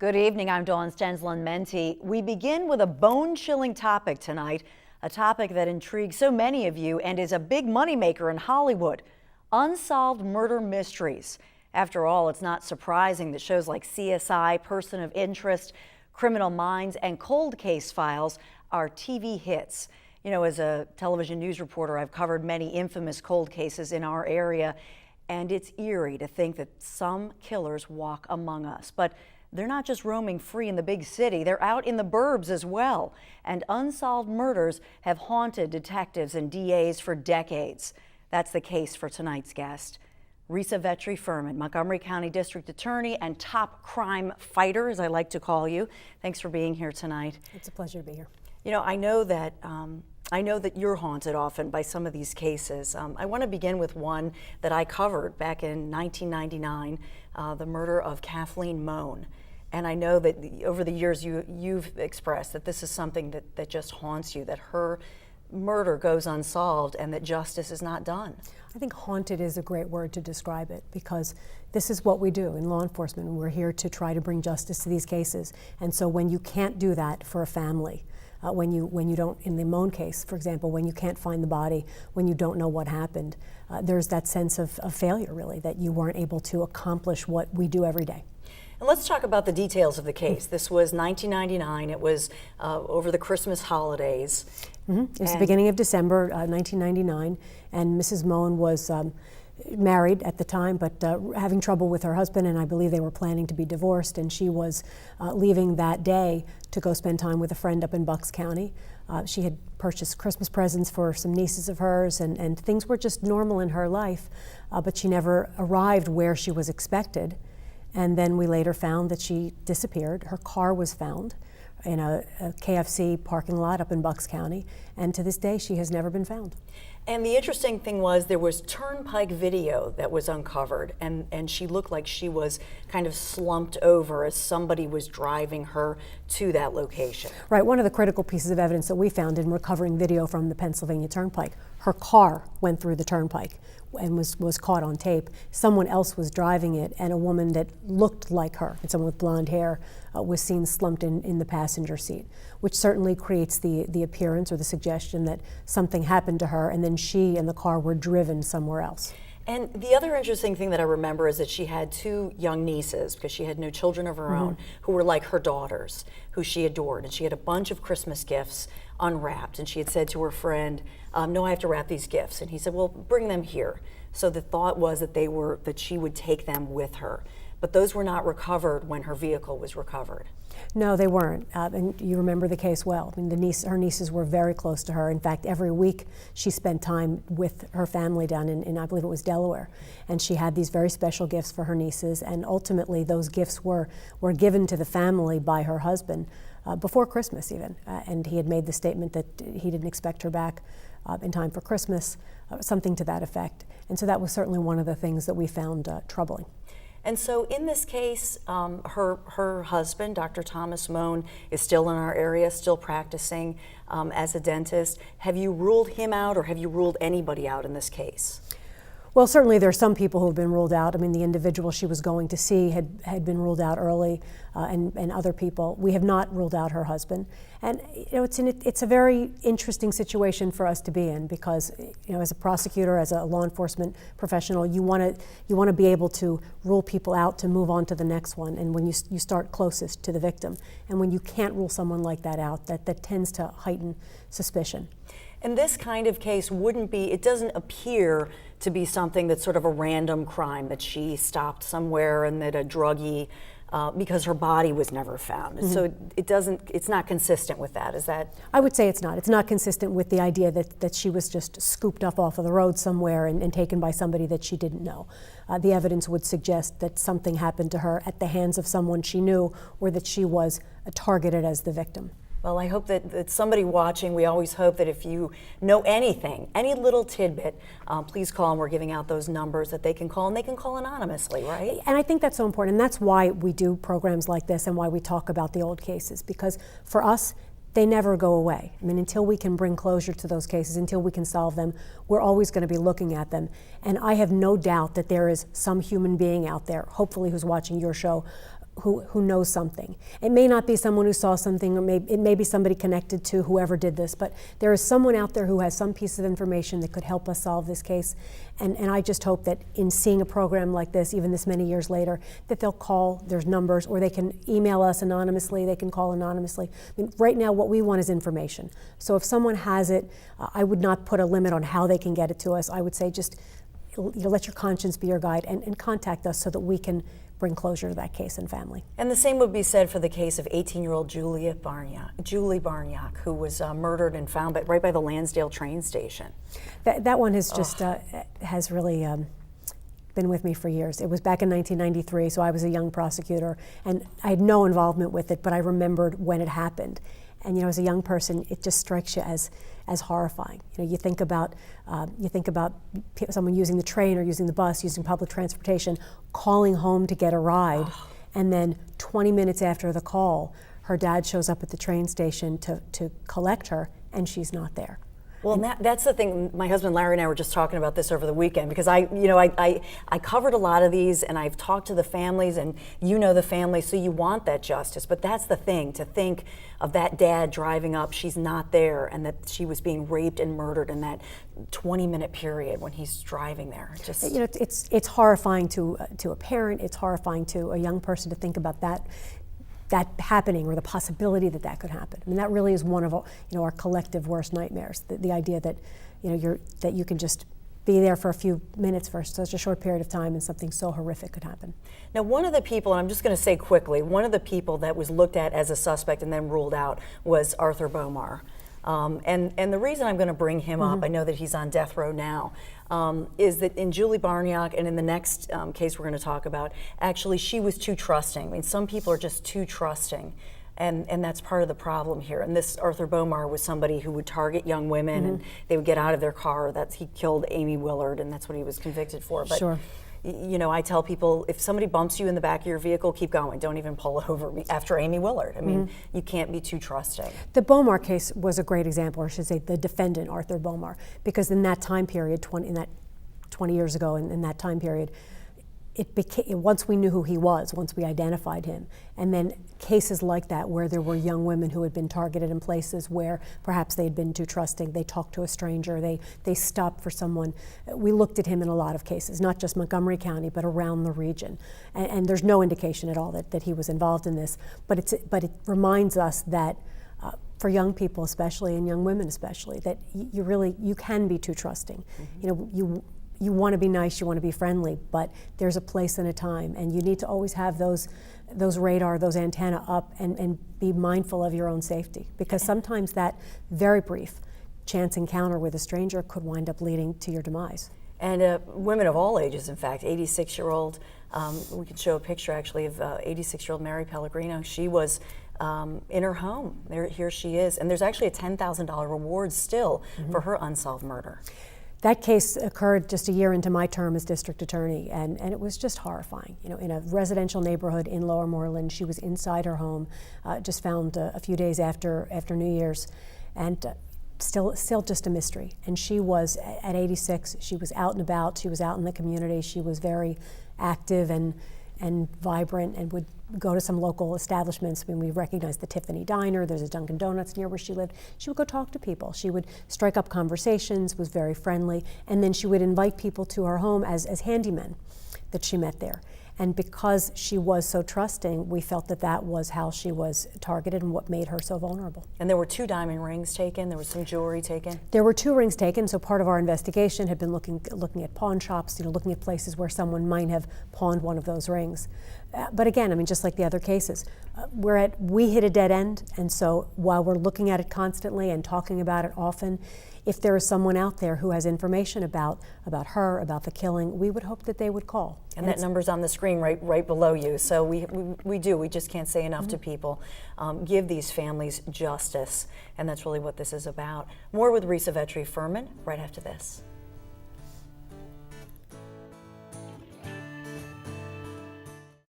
Good evening, I'm Dawn Stensland-Menti. We begin with a bone-chilling topic tonight, a topic that intrigues so many of you and is a big moneymaker in Hollywood: unsolved murder mysteries. After all, it's not surprising that shows like CSI, Person of Interest, Criminal Minds, and Cold Case Files are TV hits. You know, as a television news reporter, I've covered many infamous cold cases in our area, and it's eerie to think that some killers walk among us. But they're not just roaming free in the big city, they're out in the burbs as well. And unsolved murders have haunted detectives and DAs for decades. That's the case for tonight's guest. Risa Vetri-Furman, Montgomery County District Attorney and top crime fighter, as I like to call you. Thanks for being here tonight. It's a pleasure to be here. You know, I know that you're haunted often by some of these cases. I want to begin with one that I covered back in 1999, the murder of Kathleen Mohn. And I know that over the years you've expressed that this is something that just haunts you, that her murder goes unsolved and that justice is not done. I think haunted is a great word to describe it, because this is what we do in law enforcement. We're here to try to bring justice to these cases. And so when you can't do that for a family, when you don't, in the Mohn case, for example, when you can't find the body, when you don't know what happened, there's that sense of failure, really, that you weren't able to accomplish what we do every day. And let's talk about the details of the case. This was 1999. It was over the Christmas holidays. It was the beginning of December 1999, and Mrs. Mohn was married at the time, but having trouble with her husband, and I believe they were planning to be divorced, and she was leaving that day to go spend time with a friend up in Bucks County. She had purchased Christmas presents for some nieces of hers, and things were just normal in her life, but she never arrived where she was expected. And then we later found that she disappeared. Her car was found in a KFC parking lot up in Bucks County, and to this day she has never been found. And the interesting thing was there was turnpike video that was uncovered, and she looked like she was kind of slumped over as somebody was driving her to that location. Right, one of the critical pieces of evidence that we found in recovering video from the Pennsylvania Turnpike, her car went through the turnpike and was caught on tape. Someone else was driving it, and a woman that looked like her, and someone with blonde hair, was seen slumped in the passenger seat, which certainly creates the appearance or the suggestion that something happened to her and then she and the car were driven somewhere else. And the other interesting thing that I remember is that she had two young nieces, because she had no children of her own, who were like her daughters, who she adored. And she had a bunch of Christmas gifts unwrapped. And she had said to her friend, no, I have to wrap these gifts. And he said, well, bring them here. So the thought was that she would take them with her. But those were not recovered when her vehicle was recovered. No, they weren't. And you remember the case well. I mean, her nieces were very close to her. In fact, every week she spent time with her family down in I believe it was Delaware. And she had these very special gifts for her nieces. And ultimately, those gifts were given to the family by her husband before Christmas even. And he had made the statement that he didn't expect her back in time for Christmas, something to that effect. And so that was certainly one of the things that we found troubling. And so in this case, her husband, Dr. Thomas Mohn, is still in our area, still practicing as a dentist. Have you ruled him out, or have you ruled anybody out in this case? Well, certainly there are some people who have been ruled out. I mean, the individual she was going to see had been ruled out early, and other people. We have not ruled out her husband. And you know, it's a very interesting situation for us to be in, because you know, as a prosecutor, as a law enforcement professional, you want to be able to rule people out to move on to the next one. And when you start closest to the victim, and when you can't rule someone like that out, that tends to heighten suspicion. And this kind of case it doesn't appear to be something that's sort of a random crime, that she stopped somewhere and that a druggie, because her body was never found. So it's not consistent with that, is that? I would say it's not. It's not consistent with the idea that she was just scooped up off of the road somewhere and taken by somebody that she didn't know. The evidence would suggest that something happened to her at the hands of someone she knew, or that she was targeted as the victim. Well, I hope that somebody watching, we always hope that if you know anything, any little tidbit, please call, and we're giving out those numbers that they can call, and they can call anonymously, right? And I think that's so important, and that's why we do programs like this and why we talk about the old cases, because for us, they never go away. I mean, until we can bring closure to those cases, until we can solve them, we're always going to be looking at them. And I have no doubt that there is some human being out there, hopefully who's watching your show, who knows something. It may not be someone who saw something, or it may be somebody connected to whoever did this, but there is someone out there who has some piece of information that could help us solve this case. And I just hope that in seeing a program like this, even this many years later, that they'll call, there's numbers, or they can email us anonymously, they can call anonymously. I mean, right now what we want is information. So if someone has it, I would not put a limit on how they can get it to us. I would say just let your conscience be your guide, and contact us so that we can bring closure to that case and family. And the same would be said for the case of 18-year-old Julie Barniak, who was murdered and found right by the Lansdale train station. That one has just has really been with me for years. It was back in 1993, so I was a young prosecutor, and I had no involvement with it, but I remembered when it happened. And you know, as a young person, it just strikes you as horrifying. You know, you think about someone using the train or using the bus, using public transportation, calling home to get a ride, and then 20 minutes after the call, her dad shows up at the train station to collect her, and she's not there. Well, and that's the thing. My husband Larry and I were just talking about this over the weekend, because I covered a lot of these, and I've talked to the families, and you know the families, so you want that justice. But that's the thing, to think of that dad driving up, she's not there, and that she was being raped and murdered in that 20-minute period when he's driving there. Just, you know, it's horrifying to a parent. It's horrifying to a young person to think about that happening, or the possibility that that could happen. I mean, that really is one of our collective worst nightmares. The idea that that you can just be there for a few minutes for such a short period of time and something so horrific could happen. Now, one of the people, and I'm just going to say quickly, one of the people that was looked at as a suspect and then ruled out was Arthur Bomar. And the reason I'm going to bring him up, I know that he's on death row now, is that in Julie Barniak and in the next case we're going to talk about, actually she was too trusting. I mean, some people are just too trusting, and that's part of the problem here. And this Arthur Bomar was somebody who would target young women, and they would get out of their car. He killed Amy Willard, and that's what he was convicted for. But, sure. You know, I tell people, if somebody bumps you in the back of your vehicle, keep going. Don't even pull over after Amy Willard. I mean, you can't be too trusting. The Bomar case was a great example, or I should say the defendant, Arthur Bomar, because in that time period, 20 years ago, in that time period, it became, once we knew who he was, once we identified him, and then cases like that where there were young women who had been targeted in places where perhaps they had been too trusting, they talked to a stranger, they stopped for someone. We looked at him in a lot of cases, not just Montgomery County, but around the region. And there's no indication at all that he was involved in this, but it reminds us that for young people especially, and young women especially, that you can be too trusting. You know, you want to be nice, you want to be friendly, but there's a place and a time, and you need to always have those radar, those antenna up, and be mindful of your own safety, because sometimes that very brief chance encounter with a stranger could wind up leading to your demise. And women of all ages, in fact, 86-year-old, we could show a picture actually of 86-year-old Mary Pellegrino. She was in her home. Here she is, and there's actually a $10,000 reward still for her unsolved murder. That case occurred just a year into my term as district attorney, and it was just horrifying. You know, in a residential neighborhood in Lower Moreland, she was inside her home, just found a few days after New Year's, and still just a mystery. And she was, at 86, she was out and about, she was out in the community, she was very active and vibrant, and would go to some local establishments. I mean, we recognized the Tiffany Diner, there's a Dunkin' Donuts near where she lived. She would go talk to people. She would strike up conversations, was very friendly, and then she would invite people to her home as handymen that she met there. And because she was so trusting, we felt that was how she was targeted and what made her so vulnerable. And there were 2 diamond rings taken, there was some jewelry taken? There were 2 rings taken, so part of our investigation had been looking at pawn shops, looking at places where someone might have pawned one of those rings. But again, I mean, just like the other cases, we hit a dead end, and so while we're looking at it constantly and talking about it often, if there is someone out there who has information about her, about the killing, we would hope that they would call. And that number's on the screen right below you. So we just can't say enough to people. Give these families justice, and that's really what this is about. More with Risa Vetri-Furman right after this.